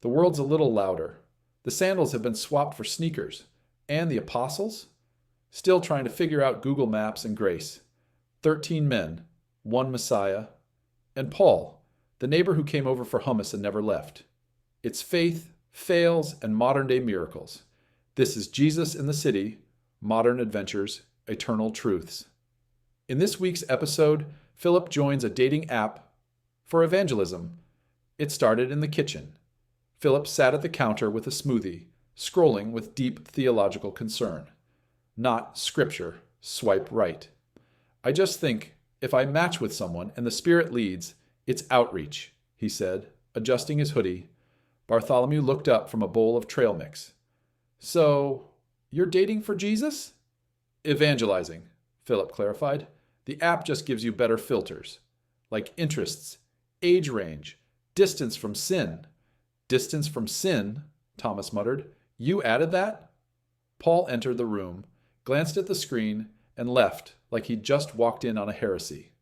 The world's a little louder. The sandals have been swapped for sneakers. And the apostles? Still trying to figure out Google Maps and grace. 13 men, one Messiah, and Paul, the neighbor who came over for hummus and never left. It's faith, fails, and modern-day miracles. This is Jesus in the City, Modern Adventures, Eternal Truths. In this week's episode, Philip joins a dating app for evangelism. It started in the kitchen. Philip sat at the counter with a smoothie, scrolling with deep theological concern. Not scripture, swipe right. I just think, if I match with someone and the Spirit leads, it's outreach, he said, adjusting his hoodie. Bartholomew looked up from a bowl of trail mix. So, you're dating for Jesus? Evangelizing, Philip clarified. The app just gives you better filters, like interests, age range, distance from sin. Distance from sin, Thomas muttered. You added that? Paul entered the room, glanced at the screen, and left like he'd just walked in on a heresy.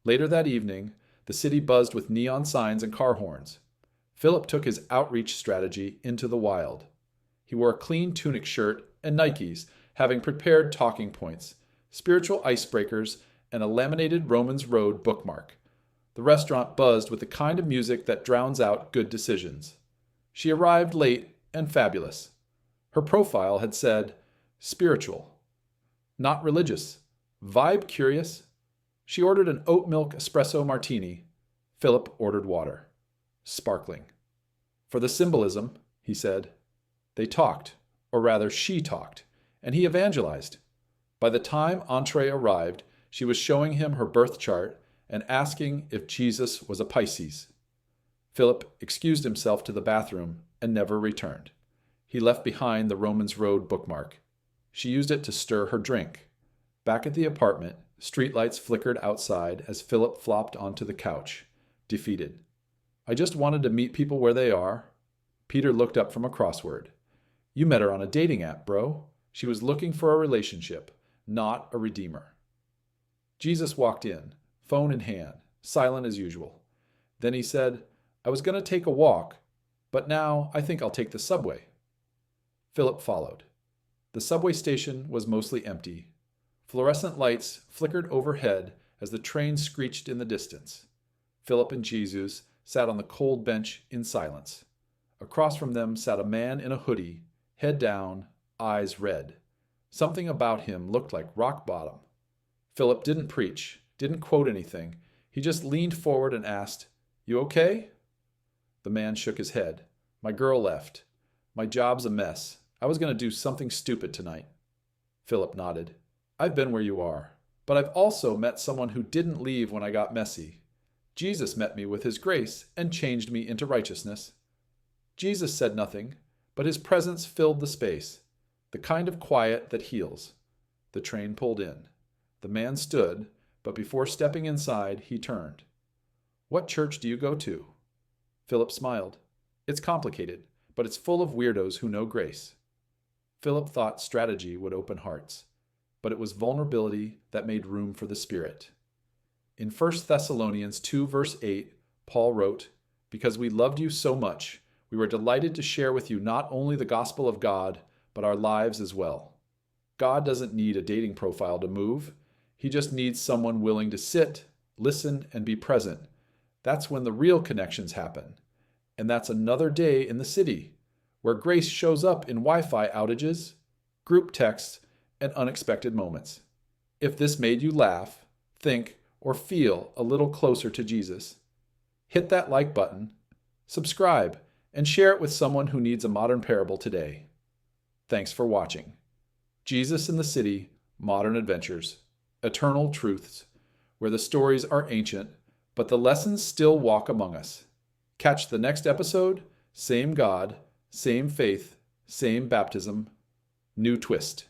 Later that evening, the city buzzed with neon signs and car horns. Philip took his outreach strategy into the wild. He wore a clean tunic shirt and Nikes, having prepared talking points, spiritual icebreakers, and a laminated Romans Road bookmark. The restaurant buzzed with the kind of music that drowns out good decisions. She arrived late and fabulous. Her profile had said, spiritual, not religious, vibe curious. She ordered an oat milk espresso martini. Philip ordered water. Sparkling. For the symbolism, he said. They talked, or rather she talked, and he evangelized. By the time entree arrived, she was showing him her birth chart and asking if Jesus was a Pisces. Philip excused himself to the bathroom and never returned. He left behind the Romans Road bookmark. She used it to stir her drink. Back at the apartment, streetlights flickered outside as Philip flopped onto the couch, defeated. I just wanted to meet people where they are. Peter looked up from a crossword. You met her on a dating app, bro. She was looking for a relationship, not a redeemer. Jesus walked in, phone in hand, silent as usual. Then he said, I was going to take a walk, but now I think I'll take the subway. Philip followed. The subway station was mostly empty. Fluorescent lights flickered overhead as the train screeched in the distance. Philip and Jesus sat on the cold bench in silence. Across from them sat a man in a hoodie, head down, eyes red. Something about him looked like rock bottom. Philip didn't preach, didn't quote anything. He just leaned forward and asked, You okay? The man shook his head. My girl left. My job's a mess. I was going to do something stupid tonight. Philip nodded. I've been where you are, but I've also met someone who didn't leave when I got messy. Jesus met me with his grace and changed me into righteousness. Jesus said nothing, but his presence filled the space, the kind of quiet that heals. The train pulled in. The man stood, but before stepping inside, he turned. What church do you go to? Philip smiled. It's complicated, but it's full of weirdos who know grace. Philip thought strategy would open hearts, but it was vulnerability that made room for the Spirit. In 1 Thessalonians 2 verse 8, Paul wrote, Because we loved you so much, we were delighted to share with you not only the gospel of God, but our lives as well. God doesn't need a dating profile to move. He just needs someone willing to sit, listen, and be present. That's when the real connections happen. And that's another day in the city, where grace shows up in Wi-Fi outages, group texts, and unexpected moments. If this made you laugh, think, or feel a little closer to Jesus, hit that like button, subscribe, and share it with someone who needs a modern parable today. Thanks for watching. Jesus in the City, Modern Adventures, Eternal Truths, where the stories are ancient, but the lessons still walk among us. Catch the next episode, same God, same faith, same baptism, new twist.